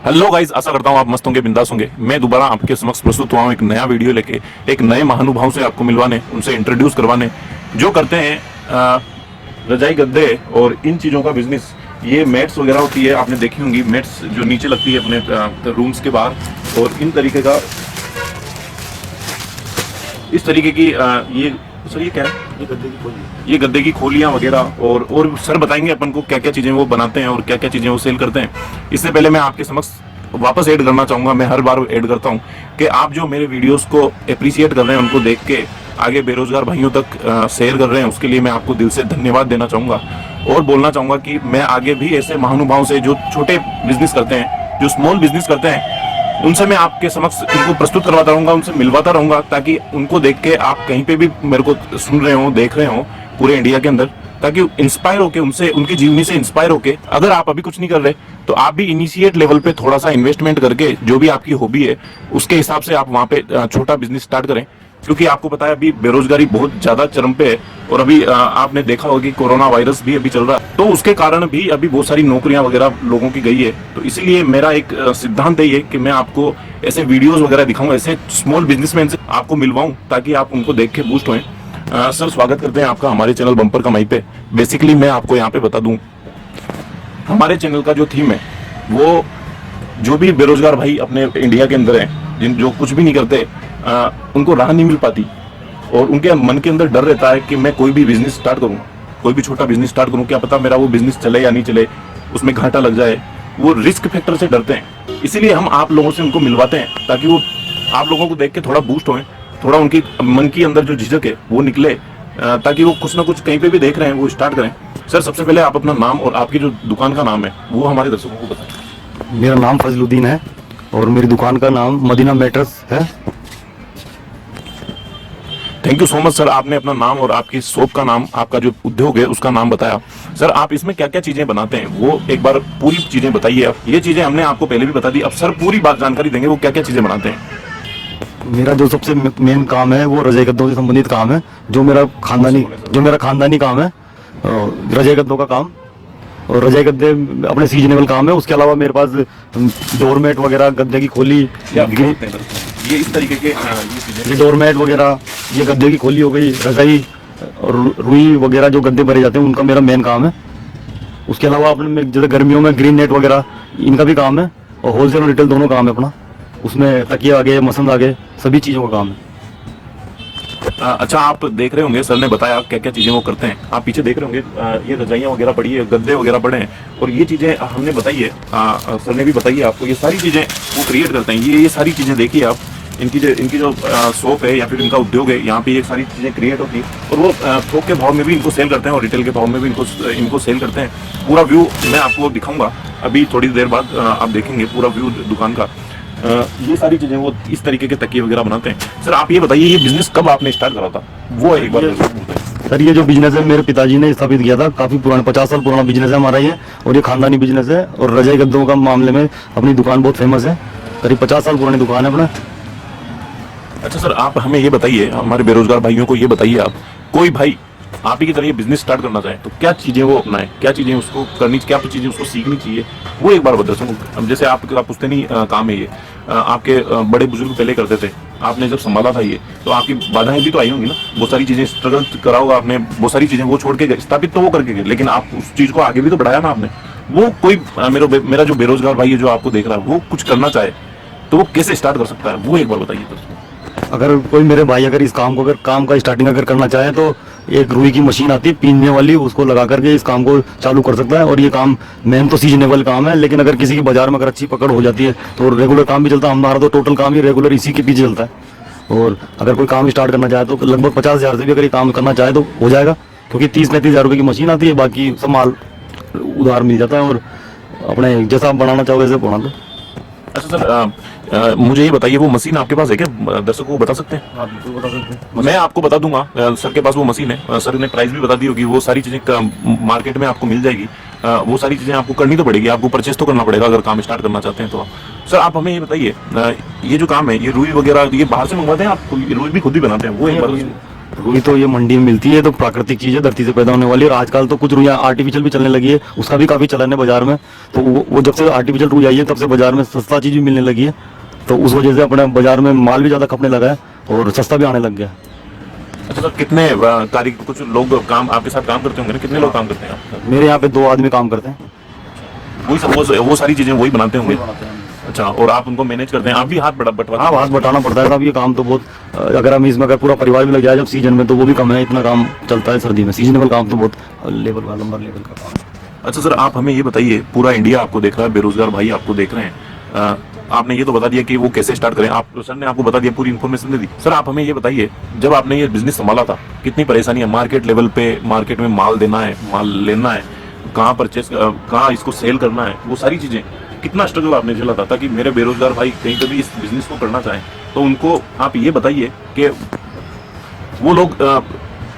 Hello guys, आशा करता हूँ आप मस्त होंगे, बिंदास होंगे। मैं दोबारा आपके समक्ष प्रस्तुत हुआ हूँ एक नया वीडियो लेके, एक नए महानुभाव से आपको मिलवाने, उनसे इंट्रोड्यूस करवाने, जो करते हैं रजाई गद्दे और इन चीज़ों का बिजनेस। ये मैट्स वगैरह होती है, आपने देखी होंगी, मैट्स जो नीचे लगती है अपने रूम्स के बाहर। और इन तरीके का, इस तरीके की ये सर, ये क्या है? ये गद्दे की खोलियां वगैरह। और सर बताएंगे अपन को क्या क्या चीजें वो बनाते हैं और क्या क्या चीजें वो सेल करते हैं। इससे पहले मैं आपके समक्ष वापस ऐड करना चाहूंगा, मैं हर बार ऐड करता हूं कि आप जो मेरे वीडियोस को अप्रिशिएट कर रहे हैं, उनको देख के आगे बेरोजगार भाइयों तक शेयर कर रहे हैं, उसके लिए मैं आपको दिल से धन्यवाद देना चाहूंगा। और बोलना चाहूंगा कि मैं आगे भी ऐसे महानुभाव से, जो छोटे बिजनेस करते हैं, जो स्मॉल बिजनेस करते हैं, उनसे मैं आपके समक्ष उनको प्रस्तुत करवाता रहूंगा, उनसे मिलवाता रहूंगा, ताकि उनको देख के आप कहीं पे भी मेरे को सुन रहे हो, देख रहे हो पूरे इंडिया के अंदर, ताकि इंस्पायर होके उनसे, उनकी जीवनी से इंस्पायर होके, अगर आप अभी कुछ नहीं कर रहे तो आप भी इनिशिएट लेवल पे थोड़ा सा इन्वेस्टमेंट करके, जो भी आपकी हॉबी है उसके हिसाब से आप वहां पे छोटा बिजनेस स्टार्ट करें। क्योंकि आपको पता है अभी बेरोजगारी बहुत ज्यादा चरम पे है, और अभी आपने देखा होगा कि कोरोना वायरस भी अभी चल रहा है, तो उसके कारण भी अभी बहुत सारी नौकरियां वगैरह लोगों की गई है। तो इसीलिए मेरा एक सिद्धांत है ये कि मैं आपको ऐसे वीडियोस वगैरह दिखाऊंगा, ऐसे स्मॉल बिजनेसमैन से आपको मिलवाऊं, ताकि आप उनको देख के बूस्ट होएं। सर, स्वागत करते हैं आपका हमारे चैनल बम्पर कमाई पे। बेसिकली मैं आपको यहाँ पे बता दूं, हमारे चैनल का जो थीम है वो, जो भी बेरोजगार भाई अपने इंडिया के अंदर हैं, जिन जो कुछ भी नहीं करते, उनको राह नहीं मिल पाती, और उनके मन के अंदर डर रहता है कि मैं कोई भी बिजनेस स्टार्ट करूं, कोई भी छोटा बिजनेस स्टार्ट करूं, क्या पता मेरा वो बिजनेस चले या नहीं चले, उसमें घाटा लग जाए। वो रिस्क फैक्टर से डरते हैं। इसीलिए हम आप लोगों से उनको मिलवाते हैं, ताकि वो आप लोगों को देख के थोड़ा बूस्ट हों, थोड़ा उनकी मन के अंदर जो झिझक है वो निकले, ताकि वो कुछ ना कुछ कहीं पे भी देख रहे हैं वो स्टार्ट करें। सर, सबसे पहले आप अपना नाम और आपकी जो दुकान का नाम है वो हमारे दर्शकों को बताएं। मेरा नाम फजलुद्दीन है और मेरी दुकान का नाम मदीना मैटर्स है। Thank you so much sir, आपने अपना नाम और आपकी शॉप का नाम, आपका जो उद्योग है उसका नाम बताया। सर, आप इसमें क्या क्या चीजें बनाते हैं वो एक बार पूरी चीजें बताइए। आप ये चीजें हमने आपको पहले भी बता दी, अब सर पूरी बात जानकारी देंगे वो क्या क्या चीजें बनाते हैं। मेरा जो सबसे मेन काम है वो रजाई गद्दों से संबंधित काम है, जो मेरा खानदानी काम है, रजाई गद्दों का काम। और रजाई गद्दे अपने सीजनेबल काम है। उसके अलावा मेरे पास डोरमेट वगैरह, गद्दे की खोली, ये इस तरीके के ये डोरमेट वगैरह, ये गद्दे की खोली हो गई, रजाई और रुई वगैरह जो गद्दे भरे जाते हैं, उनका मेरा मेन काम है। उसके अलावा अपने जैसे गर्मियों में ग्रीन नेट वगैरह, इनका भी काम है। और होलसेल और रिटेल दोनों काम है अपना। उसमें तकिया आ गए, मसंद आ गए, सभी चीज़ों का काम है। अच्छा, आप देख रहे होंगे सर ने बताया क्या क्या चीजें वो करते हैं। आप पीछे देख रहे होंगे, ये रजाइयाँ वगैरह पड़ी है, गद्दे वगैरह पड़े हैं, और ये चीजें हमने बताई है, सर ने भी बताई है आपको। ये सारी चीजें वो क्रिएट करते हैं। ये सारी चीजें देखिए आप, इनकी जो शॉप है या फिर इनका उद्योग है, यहाँ पे ये सारी चीजें क्रिएट होती है, और वो थोक के भाव में भी इनको सेल करते हैं और रिटेल के भाव में भी इनको सेल करते हैं। पूरा व्यू मैं आपको दिखाऊंगा अभी थोड़ी देर बाद, आप देखेंगे पूरा व्यू दुकान का। ये सारी चीजें वो इस तरीके के तकिए वगैरह बनाते हैं। सर, आप ये बताइए, ये बिजनेस कब आपने स्टार्ट करा था वो एक बार बताइए। सर, ये जो बिजनेस है मेरे पिताजी ने स्थापित किया था, काफी पुराना, 50 साल पुराना बिजनेस है हमारा ये, और ये खानदानी बिजनेस है। और रजाई गद्दों का मामले में अपनी दुकान बहुत फेमस है, करीब 50 साल पुरानी दुकान है अपना। अच्छा सर, आप हमें ये बताइए, हमारे बेरोजगार भाइयों को ये बताइए, आप कोई भाई आप ही की तरह ये बिजनेस स्टार्ट करना चाहे तो क्या चीजें वो अपनाए, क्या चीजें उसको करनी, क्या चीजें उसको सीखनी चाहिए, वो एक बार बता सकूँ। जैसे आप पुश्तैनी काम है ये, आपके बड़े बुजुर्ग पहले करते थे, आपने जब संभाला था ये, तो आपकी बाधाएं भी तो आई होंगी ना, बहुत सारी चीजें स्ट्रगल करा होगा आपने, बहुत सारी चीजें वो छोड़ के स्थापित तो वो करके गए, लेकिन आप उस चीज को आगे भी तो बढ़ाया ना आपने। वो कोई मेरा जो बेरोजगार भाई है जो आपको देख रहा है, वो कुछ करना चाहे तो वो कैसे स्टार्ट कर सकता है, वो एक बार बताइए दोस्तों। अगर कोई मेरे भाई अगर इस काम को, अगर काम का स्टार्टिंग अगर करना चाहे, तो एक रुई की मशीन आती है पीसने वाली, उसको लगा करके इस काम को चालू कर सकता है। और ये काम मेन तो सीजनेबल काम है, लेकिन अगर किसी की बाजार में अगर अच्छी पकड़ हो जाती है तो रेगुलर काम भी चलता है। हमारा तो टोटल काम ही रेगुलर इसी के पीछे चलता है। और अगर कोई काम स्टार्ट करना चाहे तो लगभग 50,000 से भी अगर ये काम करना चाहे तो हो जाएगा, क्योंकि 30-35 हज़ार रुपये की मशीन आती है, बाकी सब माल उधार मिल जाता है। और अपने जैसा आप बनाना चाहो वैसे बना दो। अच्छा सर, मुझे ये बताइए, वो मशीन आपके पास है क्या, दर्शकों को बता सकते हैं? हाँ, बिल्कुल बता सकते हैं। मैं आपको बता दूंगा, सर के पास वो मशीन है, सर ने प्राइस भी बता दी होगी, वो सारी चीजें मार्केट में आपको मिल जाएगी। वो सारी चीजें आपको करनी तो पड़ेगी, आपको परचेस तो करना पड़ेगा अगर काम स्टार्ट करना चाहते हैं तो। सर, आप हमें ये बताइए, ये जो काम है, ये रुई वगैरह ये बाहर से मंगवाते हैं आप, रुई भी खुद ही बनाते हैं वो एक बार? रुई तो ये मंडी में मिलती है, तो प्राकृतिक चीज है, धरती से पैदा होने वाली है। और आजकल तो कुछ रुइयाँ आर्टिफिशियल भी चलने लगी है, उसका भी काफी चलन है बाजार में। तो वो जब से आर्टिफिशियल रुई आई है तब से बाजार में सस्ता चीज भी मिलने लगी है, तो उस वजह से अपने बाजार में माल भी ज्यादा खपने लगा है और सस्ता भी आने लग गया है। अच्छा सर, कितने कारीगर, कुछ लोग काम आपके साथ काम करते होंगे ना, कितने लोग काम करते हैं आप? मेरे यहाँ पे 2 आदमी काम करते हैं। वही सब वो सारी चीजें वही बनाते होंगे? अच्छा, और आप उनको मैनेज करते हैं, आप भी हाथ बटवा? हाँ, हाथ बटाना पड़ता है साहब, ये काम तो बहुत, अगर हम इसमें अगर पूरा परिवार भी लग जाए जब सीजन में, तो वो भी कम है, इतना काम चलता है सर्दी में। सीजनेबल काम तो बहुत लेवल का, लंबा लेवल का काम है। अच्छा सर, आप हमें ये बताइए, पूरा इंडिया आपको देख रहा है, बेरोजगार भाई आपको देख रहे हैं, आपने ये तो बता दिया कि वो कैसे स्टार्ट करें, आप सर ने आपको बता दिया, पूरी इन्फॉर्मेशन दे दी। सर आप हमें ये बताइए, जब आपने ये बिजनेस संभाला था कितनी परेशानी है? मार्केट लेवल पे, मार्केट में माल देना है, माल लेना है, कहाँ परचेस, कहाँ इसको सेल करना है, वो सारी चीजें, कितना स्ट्रगल आपने झेला था? ताकि मेरे बेरोजगार भाई कहीं पे भी इस बिजनेस को करना चाहें तो उनको आप ये बताइए कि वो लोग,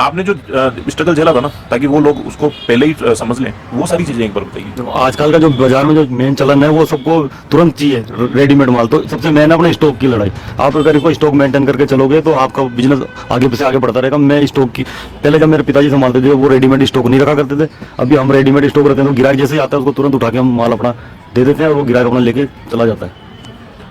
आपने जो स्ट्रगल झेला था ना, ताकि वो लोग उसको पहले ही समझ लें, वो सारी चीजें एक बार बताइए। तो आजकल का जो बाजार में जो मेन चलन है वो सबको तुरंत चाहिए, रेडीमेड माल। तो सबसे मेन है अपने स्टॉक की लड़ाई। आप अगर इसको स्टॉक मेंटेन करके चलोगे तो आपका बिजनेस आगे से आगे बढ़ता रहेगा। मैं स्टॉक की, पहले जब मेरे पिताजी संभालते थे वो रेडीमेड स्टॉक नहीं रखा करते थे, अभी हम रेडीमेड स्टॉक रखते हैं, तो गिराहक जैसे ही आता है उसको तुरंत उठा के हम माल अपना दे देते हैं और वो गिराहक अपना लेके चला जाता है।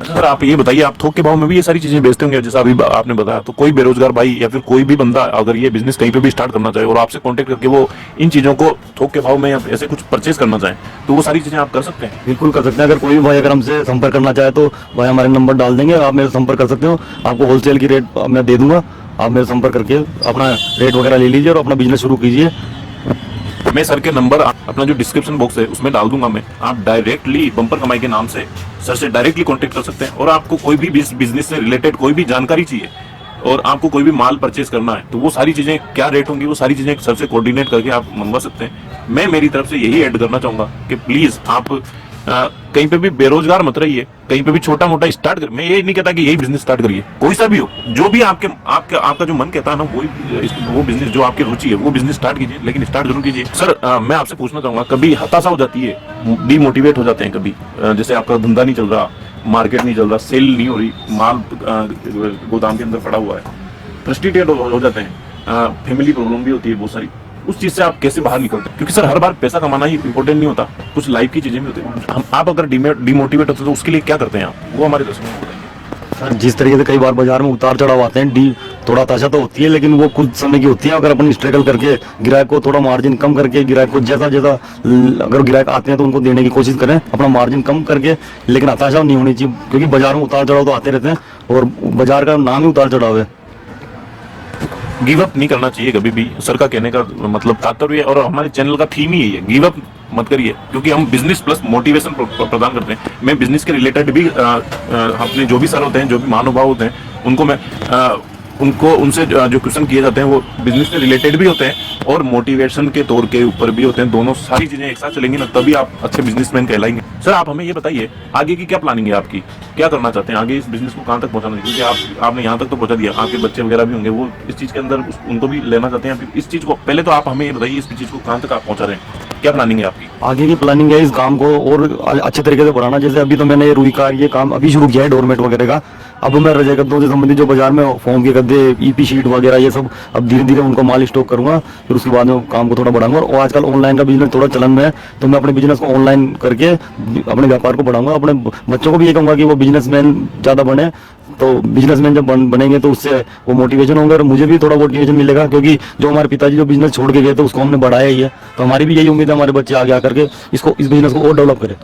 अच्छा सर, आप ये बताइए, आप थोक के भाव में भी ये सारी चीजें बेचते होंगे जैसा अभी आपने बताया, तो कोई बेरोजगार भाई या फिर कोई भी बंदा अगर ये बिजनेस कहीं पे भी स्टार्ट करना चाहे और आपसे कांटेक्ट करके वो इन चीजों को थोक के भाव में या ऐसे कुछ परचेज करना चाहे, तो वो सारी चीजें आप कर सकते हैं? बिल्कुल कर सकते हैं। अगर कोई भी भाई अगर हमसे संपर्क करना चाहे तो भाई हमारे नंबर डाल देंगे, आप मेरे संपर्क कर सकते हो। आपको होलसेल की रेट मैं दे दूंगा, आप मेरे संपर्क करके अपना रेट वगैरह ले लीजिए और अपना बिजनेस शुरू कीजिए। मैं सर के नंबर अपना जो डिस्क्रिप्शन बॉक्स है उसमें डाल दूंगा मैं, आप डायरेक्टली बम्पर कमाई के नाम से सर से डायरेक्टली कांटेक्ट कर सकते हैं। और आपको कोई भी बिजनेस से रिलेटेड कोई भी जानकारी चाहिए और आपको कोई भी माल परचेज करना है, तो वो सारी चीजें क्या रेट होंगी, वो सारी चीजें सर से कोऑर्डिनेट करके आप मंगवा सकते हैं। मैं मेरी तरफ से यही ऐड करना चाहूंगा कि प्लीज आप कहीं पे भी बेरोजगार मत रहिए, कहीं पे भी छोटा मोटा स्टार्ट कर, मैं ये नहीं कहता कि यही बिजनेस स्टार्ट करिए, कोई सा भी हो, जो भी आपका जो मन कहता है ना, वो बिजनेस जो आपकी रुचि है वो बिजनेस स्टार्ट कीजिए, लेकिन स्टार्ट जरूर कीजिए। सर मैं आपसे पूछना चाहूंगा, कभी हताशा हो जाती है, डीमोटिवेट हो जाते हैं कभी, जैसे आपका धंधा नहीं चल रहा, मार्केट नहीं चल रहा, सेल नहीं हो रही, माल गोदाम के अंदर पड़ा हुआ है, फ्रस्ट्रेटेड हो जाते हैं, फैमिली प्रॉब्लम भी होती है बहुत सारी, उस चीज से आप कैसे बाहर निकलते हैं? क्योंकि सर हर बार पैसा कमाना ही इंपॉर्टेंट नहीं होता, कुछ लाइफ की चीजें भी होती हैं। आप अगर डिमोटिवेट होते हैं तो उसके लिए क्या करते हैं आप, वो हमारे दर्शकों को बताइए। सर जिस तरीके से कई बार बाजार में उतार चढ़ाव आते हैं, थोड़ा हताशा तो होती है, लेकिन वो कुछ समय की होती है। अगर अपन स्ट्रगल करके गिराहक को थोड़ा मार्जिन कम करके, गिराहक को जैसा अगर गिराहक आते हैं तो उनको देने की कोशिश करें अपना मार्जिन कम करके, लेकिन हताशा नहीं होनी चाहिए, क्योंकि बाजार में उतार चढ़ाव तो आते रहते हैं और बाजार का नाम ही उतार चढ़ाव है। गिव अप नहीं करना चाहिए कभी भी, सर का कहने का मतलब तात्पर्य, और हमारे चैनल का थीम ही यही है, गिव अप मत करिए, क्योंकि हम बिजनेस प्लस मोटिवेशन प्रदान करते हैं। मैं बिजनेस के रिलेटेड भी अपने जो भी सर होते हैं, जो भी महानुभाव होते हैं, उनको मैं उनसे जो क्वेश्चन किए जाते हैं वो बिजनेस से रिलेटेड भी होते हैं और मोटिवेशन के तौर के ऊपर भी होते हैं। दोनों सारी चीजें एक साथ चलेंगी ना, तभी आप अच्छे बिजनेसमैन कहलाएंगे। सर आप हमें ये बताइए, आगे की क्या प्लानिंग है आपकी, क्या करना चाहते हैं आगे, इस बिजनेस को कहाँ तक पहुंचाना है? क्योंकि आपने यहाँ तक तो पहुंचा दिया, आपके बच्चे वगैरह भी होंगे, वो इस चीज के अंदर उनको भी लेना चाहते हैं। इस चीज को पहले तो आप हमें ये बताइए, इस चीज को कहाँ तक आप पहुंचा रहे हैं, क्या प्लानिंग है आपकी? आगे की प्लानिंग है इस काम को और अच्छे तरीके से बढ़ाना। जैसे अभी तो मैंने ये रुई का ये काम अभी शुरू किया है, डोरमेट वगैरह का। अब मैं रजाई गद्दों से संबंधित जो बाजार में फोम के गद्दे, ईपी शीट वगैरह ये सब, अब धीरे धीरे उनको माल स्टॉक करूंगा, फिर उसके बाद में काम को थोड़ा बढ़ाऊंगा। और आजकल ऑनलाइन का बिजनेस थोड़ा चलन में है, तो मैं अपने बिजनेस को ऑनलाइन करके अपने व्यापार को बढ़ाऊंगा। अपने बच्चों को भी ये कहूंगा कि वो बिजनेसमैन ज़्यादा बने, तो बिजनेसमैन जब बनेंगे तो उससे वो मोटिवेशन होंगे और मुझे भी थोड़ा मोटिवेशन मिलेगा, क्योंकि जो हमारे पिताजी जो बिजनेस छोड़ के गए तो उसको हमने बढ़ाया ही है। तो हमारी भी यही उम्मीद है हमारे बच्चे आगे आकर के इस बिजनेस को और डेवलप करें।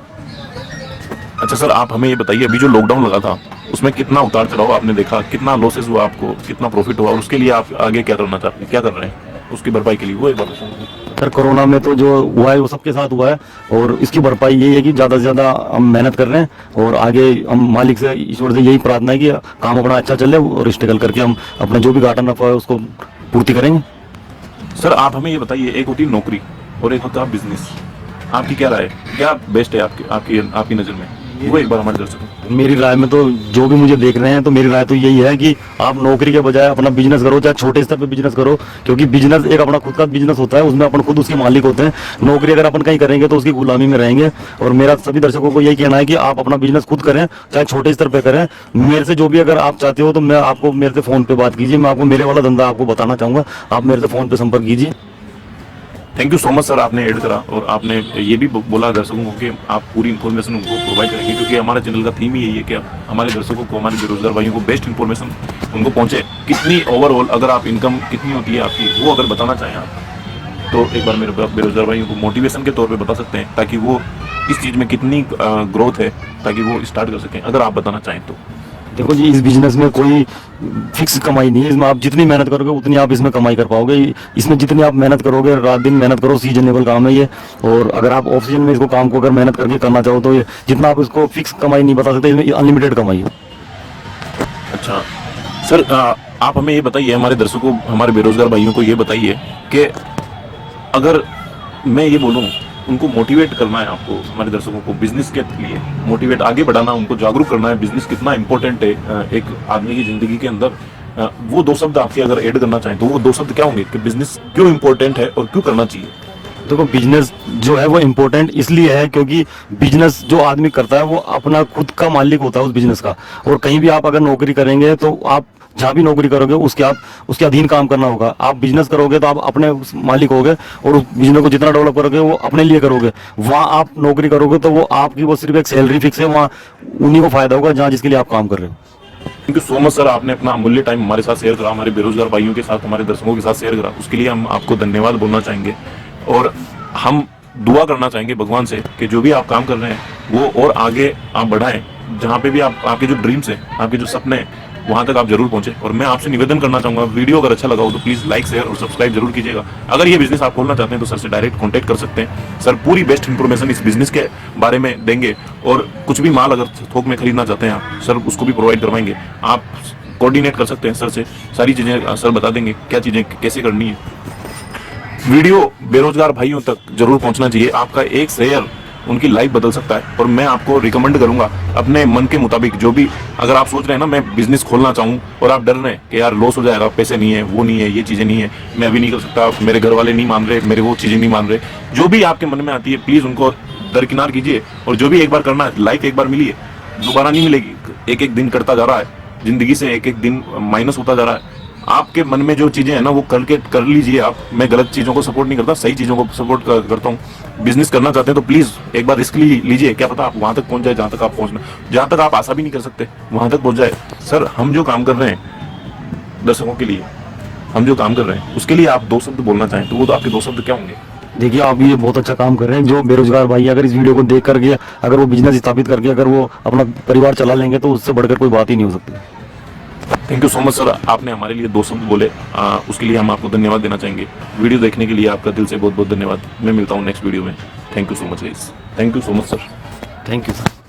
अच्छा सर आप हमें ये बताइए, अभी जो लॉकडाउन लगा था उसमें कितना उतार चढ़ाव आपने देखा, कितना लॉसेस हुआ आपको, कितना प्रॉफिट हुआ, और उसके लिए आप आगे क्या करना चाहते हैं, क्या कर रहे हैं उसकी भरपाई के लिए, वो एक बात बताइए। सर कोरोना में तो जो हुआ है वो सबके साथ हुआ है, और इसकी भरपाई यही है कि ज़्यादा से ज़्यादा हम मेहनत कर रहे हैं और आगे हम मालिक से, ईश्वर से यही प्रार्थना है कि काम अपना अच्छा चले और स्ट्रगल करके हम अपना जो भी घाटा नफा है उसको पूर्ति करेंगे। सर आप हमें ये बताइए, एक होती है नौकरी और एक होता है बिजनेस, आपकी क्या राय है, क्या बेस्ट है आपकी नज़र में? वो एक बार हमारे दर्शकों मेरी राय में तो जो भी मुझे देख रहे हैं तो मेरी राय तो यही है कि आप नौकरी के बजाय अपना बिजनेस करो, चाहे छोटे स्तर पे बिजनेस करो, क्योंकि बिजनेस एक अपना खुद का बिजनेस होता है, उसमें अपन खुद उसके मालिक होते हैं। नौकरी अगर अपन कहीं करेंगे तो उसकी गुलामी में रहेंगे। और मेरा सभी दर्शकों को यही कहना है कि आप अपना बिजनेस खुद करें, चाहे छोटे स्तर पे करें। मेरे से जो भी अगर आप चाहते हो तो मैं आपको मेरे से फोन पे बात कीजिए, मैं आपको मेरे वाला धंधा आपको बताना चाहूंगा, आप मेरे से फोन पे संपर्क कीजिए। Thank you so much sir, आपने ऐड करा और आपने ये भी बोला दर्शकों को कि आप पूरी इन्फॉर्मेशन उनको प्रोवाइड करेंगे, क्योंकि हमारे चैनल का थीम ही यही है कि हमारे दर्शकों को, हमारे बेरोजगार भाइयों को बेस्ट इन्फॉर्मेशन उनको पहुंचे। कितनी ओवरऑल अगर आप इनकम कितनी होती है आपकी, वो अगर बताना चाहें आप तो एक बार मेरे बेरोजगार भाइयों को मोटिवेशन के तौर पे बता सकते हैं, ताकि वो इस चीज़ में कितनी ग्रोथ है ताकि वो स्टार्ट कर सकें, अगर आप बताना चाहें तो। देखो जी, इस बिजनेस में कोई फिक्स कमाई नहीं है। इसमें आप जितनी मेहनत करोगे उतनी आप इसमें कमाई कर पाओगे। इसमें जितनी आप मेहनत करोगे, रात दिन मेहनत करो, सीजनेबल काम है ये। और अगर आप ऑफ सीजन में इसको काम को अगर मेहनत करके करना चाहो तो ये जितना आप इसको फिक्स कमाई नहीं बता सकते, इसमें अनलिमिटेड कमाई है। अच्छा सर, आप हमें ये बताइए, हमारे दर्शकों, हमारे बेरोजगार भाइयों को ये बताइए कि अगर मैं ये बोलूँ, उनको मोटिवेट करना है आपको, हमारे दर्शकों को बिजनेस के लिए मोटिवेट आगे बढ़ाना, उनको जागरूक करना है बिजनेस कितना इंपॉर्टेंट है एक आदमी की जिंदगी के अंदर, वो दो शब्द आपके अगर ऐड करना चाहें तो वो दो शब्द क्या होंगे कि बिजनेस क्यों इंपॉर्टेंट है और क्यों करना चाहिए? देखो, बिजनेस जो है वो इम्पोर्टेंट इसलिए है क्योंकि बिजनेस जो आदमी करता है वो अपना खुद का मालिक होता है उस बिजनेस का। और कहीं भी आप अगर नौकरी करेंगे तो आप जहाँ भी नौकरी करोगे उसके अधीन काम करना होगा। आप बिजनेस करोगे तो आप अपने उस मालिक होगे और उस बिजनेस को जितना डेवलप करोगे वो अपने लिए करोगे। वहाँ आप नौकरी करोगे तो वो आपकी वो सिर्फ एक सैलरी फिक्स है, वहाँ उन्हीं को फायदा होगा जहाँ जिसके लिए आप काम कर रहे हो। Thank you so much sir, आपने अपना अमूल्य टाइम हमारे साथ शेयर करा, हमारे बेरोजगार भाइयों के साथ, हमारे दर्शकों के साथ शेयर करा, उसके लिए हम आपको धन्यवाद बोलना चाहेंगे। और हम दुआ करना चाहेंगे भगवान से कि जो भी आप काम कर रहे हैं वो और आगे आप बढ़ाएं, जहाँ पे भी आपके जो ड्रीम्स हैं, आपके जो सपने हैं, वहां तक आप जरूर पहुंचे। और मैं आपसे निवेदन करना चाहूंगा, वीडियो अगर अच्छा लगा हो तो प्लीज लाइक, शेयर और सब्सक्राइब जरूर कीजिएगा। अगर ये बिजनेस आप खोलना चाहते हैं तो सर से डायरेक्ट कॉन्टैक्ट कर सकते हैं। सर पूरी बेस्ट इन्फॉर्मेशन इस बिजनेस के बारे में देंगे और कुछ भी माल अगर थोक में खरीदना चाहते हैं आप, सर उसको भी प्रोवाइड करवाएंगे। आप कोऑर्डिनेट कर सकते हैं सर से, सारी चीजें सर बता देंगे क्या चीजें कैसे करनी है। वीडियो बेरोजगार भाइयों तक जरूर पहुंचना चाहिए, आपका एक शेयर उनकी लाइफ बदल सकता है। और मैं आपको रिकमेंड करूंगा अपने मन के मुताबिक, जो भी अगर आप सोच रहे हैं ना मैं बिजनेस खोलना चाहूँ और आप डर रहे हैं कि यार लॉस हो जाएगा, पैसे नहीं है, वो नहीं है, ये चीजें नहीं है, मैं अभी नहीं कर सकता, मेरे घर वाले नहीं मान रहे, मेरे वो चीजें नहीं मान रहे, जो भी आपके मन में आती है प्लीज उनको दरकिनार कीजिए। और जो भी एक बार करना है, लाइफ एक बार मिली है, दोबारा नहीं मिलेगी। एक एक दिन कटता जा रहा है, जिंदगी से एक एक दिन माइनस होता जा रहा है। आपके मन में जो चीजें हैं ना वो करके कर लीजिए आप। मैं गलत चीजों को सपोर्ट नहीं करता, सही चीजों को सपोर्ट करता हूँ। बिजनेस करना चाहते हैं तो प्लीज एक बार रिस्क लीजिए, क्या पता आप वहां तक पहुंच जाए जहां तक आप पहुंचना, जहां तक आप आशा भी नहीं कर सकते वहां तक पहुंच जाए। सर हम जो काम कर रहे हैं दर्शकों के लिए, हम जो काम कर रहे हैं उसके लिए आप दो शब्द बोलना चाहें तो वो तो आपके दो शब्द क्या होंगे? देखिए, आप ये बहुत अच्छा काम कर रहे हैं। जो बेरोजगार भाई अगर इस वीडियो को देख करके अगर वो बिजनेस स्थापित करके अगर वो अपना परिवार चला लेंगे तो उससे बढ़कर कोई बात ही नहीं हो सकती। Thank you so much sir, आपने हमारे लिए दो शब्द बोले, उसके लिए हम आपको धन्यवाद देना चाहेंगे। वीडियो देखने के लिए आपका दिल से बहुत बहुत धन्यवाद। मैं मिलता हूँ नेक्स्ट वीडियो में। Thank you so much guys, thank you so much sir. Thank you sir.